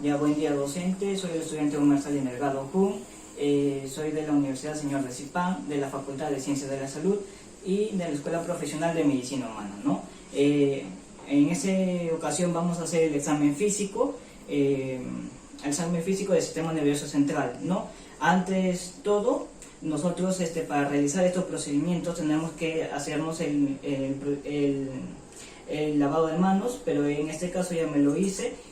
Ya, buen día docente, soy el estudiante Omar Salín Delgado Jun, soy de la Universidad Señor de Zipán, de la Facultad de Ciencias de la Salud y de la Escuela Profesional de Medicina Humana, ¿no? En esta ocasión vamos a hacer el examen físico del sistema nervioso central, ¿no? Antes todo, nosotros para realizar estos procedimientos tenemos que hacernos el lavado de manos, pero en este caso ya me lo hice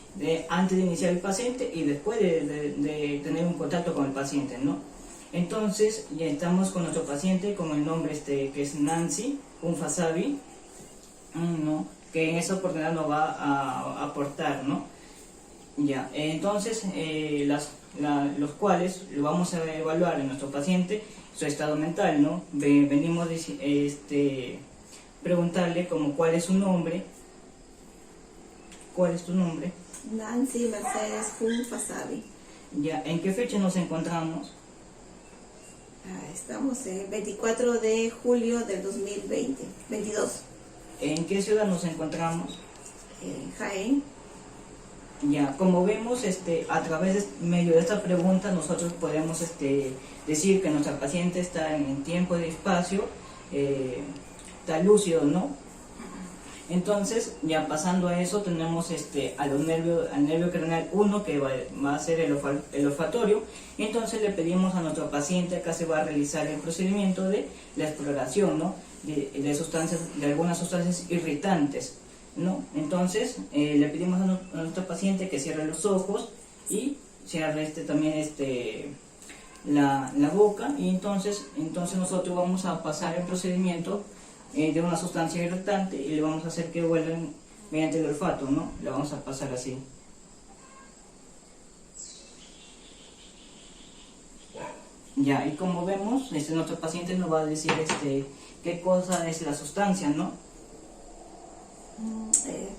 antes de iniciar el paciente y después de tener un contacto con el paciente, ¿no? Entonces ya estamos con nuestro paciente con el nombre que es Nancy Unfasabi, ¿no? Que en esa oportunidad nos va a aportar, ¿no? Ya, entonces los cuales lo vamos a evaluar en nuestro paciente, su estado mental, ¿no? Venimos preguntarle como cuál es su nombre. ¿Cuál es tu nombre? Nancy Mercedes Unfasabi. Ya, ¿en qué fecha nos encontramos? Estamos en 24 de julio del 2022. ¿En qué ciudad nos encontramos? En Jaén. Ya, como vemos, a través medio de esta pregunta nosotros podemos decir que nuestra paciente está en tiempo y espacio, está lúcido, ¿no? Entonces, ya pasando a eso, tenemos al nervio craneal 1, que va a ser el olfatorio. Entonces le pedimos a nuestro paciente, acá se va a realizar el procedimiento de la exploración, ¿no? de algunas sustancias irritantes, ¿no? Entonces le pedimos a nuestro paciente que cierre los ojos y cierre también la boca, y entonces nosotros vamos a pasar el procedimiento de una sustancia irritante y le vamos a hacer que huelan mediante el olfato, ¿no? Le vamos a pasar así. Ya, y como vemos, nuestro paciente nos va a decir qué cosa es la sustancia, ¿no?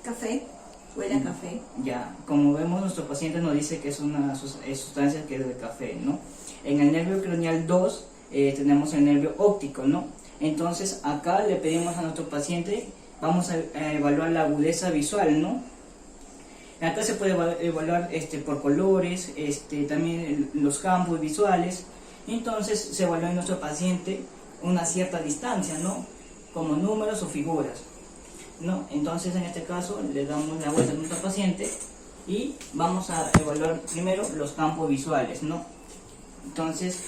Café, huele a café. Ya, como vemos, nuestro paciente nos dice que es una sustancia que es de café, ¿no? En el nervio craneal 2 tenemos el nervio óptico, ¿no? Entonces acá le pedimos a nuestro paciente, vamos a evaluar la agudeza visual, ¿no? Acá se puede evaluar por colores, también los campos visuales. Entonces se evalúa en nuestro paciente una cierta distancia, ¿no? Como números o figuras, ¿no? Entonces en este caso le damos la vuelta a nuestro paciente y vamos a evaluar primero los campos visuales, ¿no? Entonces,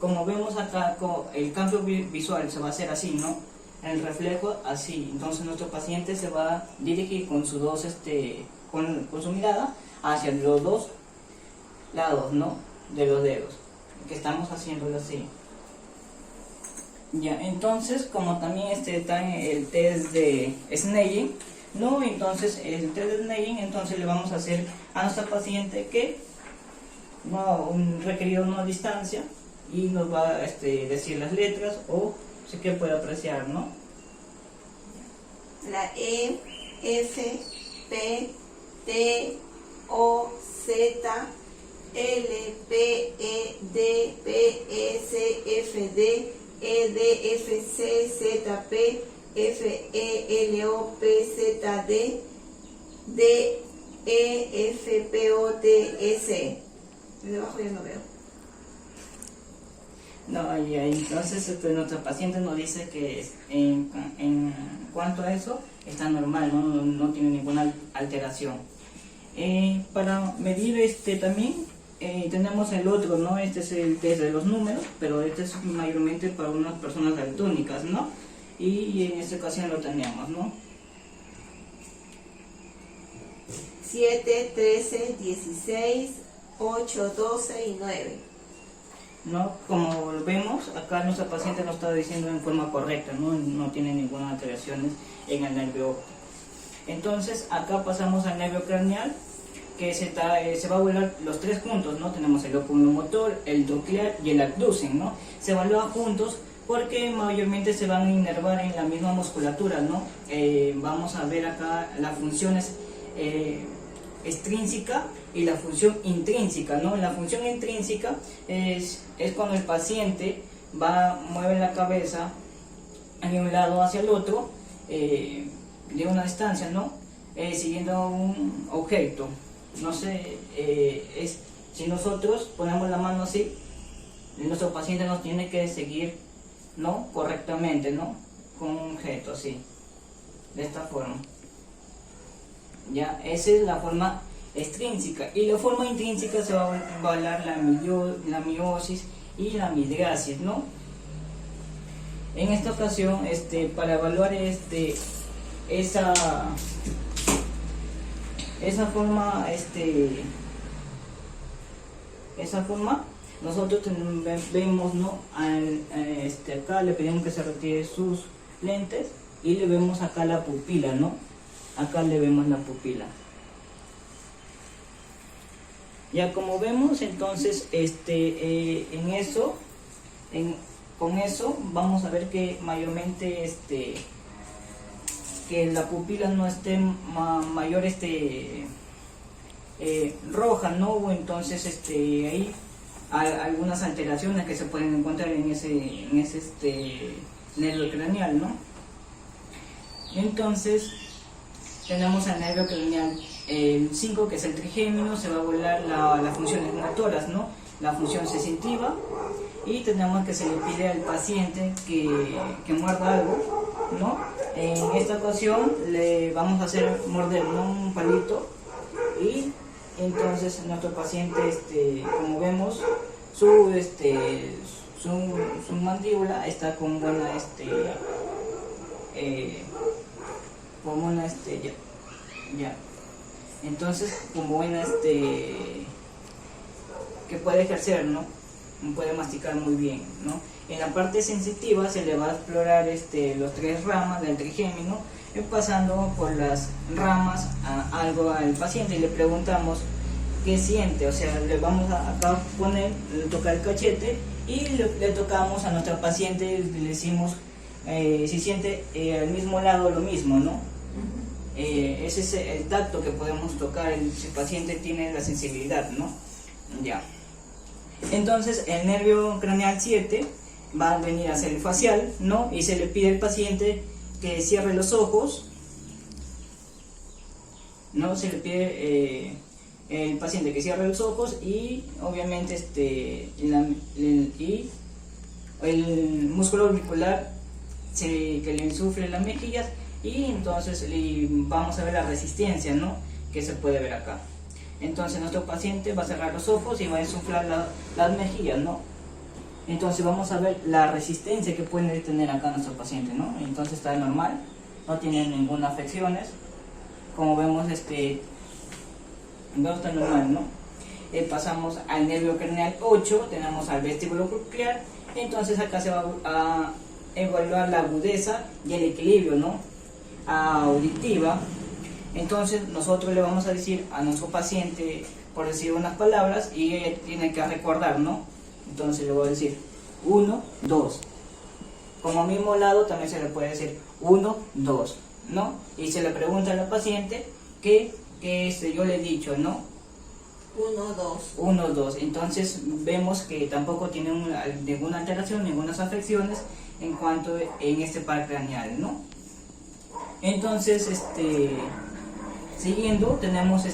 como vemos acá, el cambio visual se va a hacer así, ¿no? El reflejo así. Entonces nuestro paciente se va a dirigir con sus dos, con su mirada hacia los dos lados, ¿no? De los dedos, que estamos haciéndolo así. Ya, entonces como también está en el test de Snellen, ¿no? Entonces el test de Snellen, entonces le vamos a hacer a nuestra paciente que requerido una distancia, y nos va a decir las letras o sé que puede apreciar, ¿no? La E, F, P, T, O, Z, L, P, E, D, P, E, C, F, D, E, D, F, C, Z, P, F, E, L, O, P, Z, D, D, E, F, P, O, T, S. Debajo ya no veo. No, y entonces nuestro paciente nos dice que en cuanto a eso está normal, no tiene ninguna alteración. Para medir también tenemos el otro, ¿no? Este es el test de los números, pero este es mayormente para unas personas daltónicas, ¿no? Y en esta ocasión lo tenemos, ¿no? 7, 13, 16, 8, 12 y 9. ¿No? Como vemos, acá nuestra paciente lo está diciendo en forma correcta, no tiene ninguna alteración en el nervio óptico. Entonces acá pasamos al nervio craneal, que se va a evaluar los tres juntos, ¿no? Tenemos el oculomotor, el troclear y el abducen, ¿no? Se evalúa juntos porque mayormente se van a inervar en la misma musculatura, ¿no? Vamos a ver acá las funciones extrínseca y la función intrínseca, ¿no? La función intrínseca es cuando el paciente mueve la cabeza de un lado hacia el otro de una distancia, ¿no? Siguiendo un objeto, no sé, si nosotros ponemos la mano así, nuestro paciente nos tiene que seguir, ¿no? Correctamente, ¿no? Con un gesto así, de esta forma. Ya, esa es la forma extrínseca, y la forma intrínseca se va a evaluar la miosis y la midriasis, ¿no? En esta ocasión, para evaluar esa forma, nosotros vemos, ¿no? Acá le pedimos que se retire sus lentes y le vemos acá la pupila, ¿no? Acá le vemos la pupila. Ya como vemos, entonces, con eso vamos a ver que mayormente que la pupila no esté mayor roja, ¿no? O entonces hay algunas alteraciones que se pueden encontrar en ese nervio craneal, ¿no? Entonces tenemos el nervio craneal 5, que es el trigémino. Se va a evaluar las funciones motoras, ¿no? La función sensitiva, y tenemos que se le pide al paciente que muerda algo, ¿no? En esta ocasión le vamos a hacer morder, ¿no? Un palito, y entonces nuestro paciente, como vemos, su mandíbula está con buena ya. Entonces, con buena que puede ejercer, ¿no? Puede masticar muy bien, ¿no? En la parte sensitiva se le va a explorar los 3 ramas del trigémino, pasando por las ramas algo al paciente, y le preguntamos qué siente. O sea, le vamos a acá tocar el cachete, y le tocamos a nuestra paciente, le decimos si siente al mismo lado lo mismo, ¿no? Ese es el tacto que podemos tocar, si el paciente tiene la sensibilidad, ¿no? Ya. Entonces el nervio craneal 7 va a venir a ser el facial, ¿no? Y se le pide al paciente que cierre los ojos, ¿no? Se le pide el paciente que cierre los ojos, y obviamente el músculo auricular que le insufle las mejillas, y entonces vamos a ver la resistencia, ¿no? Que se puede ver acá. Entonces nuestro paciente va a cerrar los ojos y va a insuflar las mejillas, ¿no? Entonces vamos a ver la resistencia que puede tener acá nuestro paciente, ¿no? Entonces está normal, no tiene ninguna afecciones. Como vemos, está normal, ¿no? Pasamos al nervio craneal 8, tenemos al vestíbulo coclear. Entonces acá se va a evaluar la agudeza y el equilibrio, ¿no? Auditiva. Entonces nosotros le vamos a decir a nuestro paciente, por decir unas palabras, y ella tiene que recordar, ¿no? Entonces le voy a decir 1, 2. Como mismo lado también se le puede decir 1, 2, ¿no? Y se le pregunta a la paciente que yo le he dicho, ¿no? 1, 2. 1, 2. Entonces vemos que tampoco tiene ninguna alteración, ninguna afecciones en cuanto en este par craneal, ¿no? Entonces, siguiendo, tenemos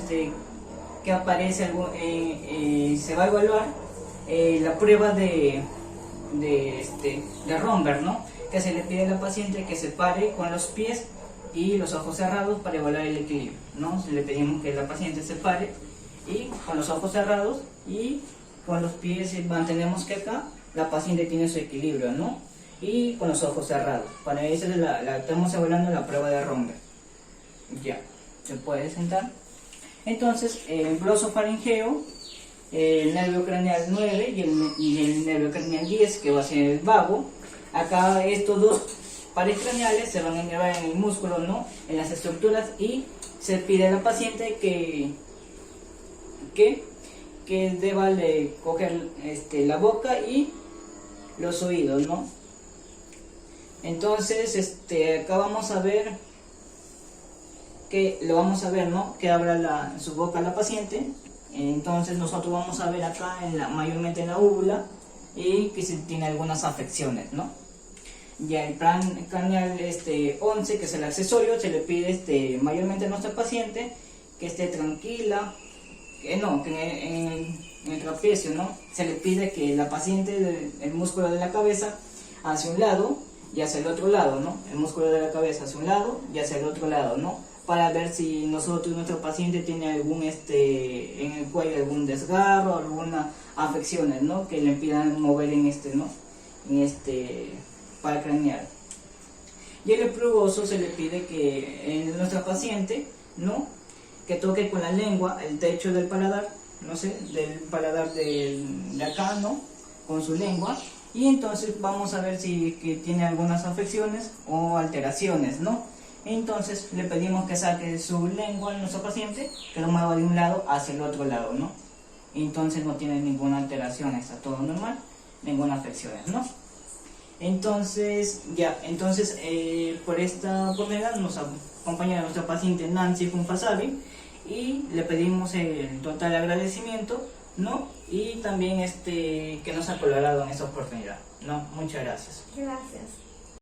que aparece algo, se va a evaluar la prueba de Romberg, ¿no? Que se le pide a la paciente que se pare con los pies y los ojos cerrados para evaluar el equilibrio, ¿no? Le pedimos que la paciente se pare y con los ojos cerrados, y con los pies mantenemos que acá la paciente tiene su equilibrio, ¿no? Y con los ojos cerrados. Para eso estamos evaluando la prueba de Romberg. Ya, se puede sentar. Entonces, el glosofaringeo, el nervio craneal 9 y el nervio craneal 10, que va a ser el vago. Acá estos dos pares craneales se van a innervar en el músculo, ¿no? En las estructuras, y se pide a la paciente que deba coger la boca y los oídos, ¿no? Entonces, acá vamos a ver ¿no? Que abra su boca la paciente. Entonces nosotros vamos a ver acá mayormente en la úvula, y que si tiene algunas afecciones, ¿no? Ya el plan craneal 11, que es el accesorio, se le pide mayormente a nuestra paciente que esté tranquila, no, que en el trapecio, ¿no? Se le pide que la paciente, el músculo de la cabeza hacia un lado y hacia el otro lado, ¿no? El músculo de la cabeza hacia un lado y hacia el otro lado, ¿no? Para ver si nuestro paciente tiene algún, en el cuello algún desgarro, alguna afecciones, ¿no? Que le impidan mover ¿no? Paracraneal. Y el plugoso se le pide que en nuestra paciente, ¿no? Que toque con la lengua el techo del paladar, no sé, del paladar de acá, ¿no? Con su lengua, y entonces vamos a ver si que tiene algunas afecciones o alteraciones, ¿no? Entonces le pedimos que saque su lengua a nuestro paciente, que lo mueva de un lado hacia el otro lado, ¿no? Entonces no tiene ninguna alteración, está todo normal, ninguna afección, ¿no? Entonces, por esta oportunidad nos acompaña nuestra paciente Nancy Funfasavi y le pedimos el total agradecimiento, ¿no? Y también que nos ha colaborado en esta oportunidad, ¿no? Muchas gracias. Gracias.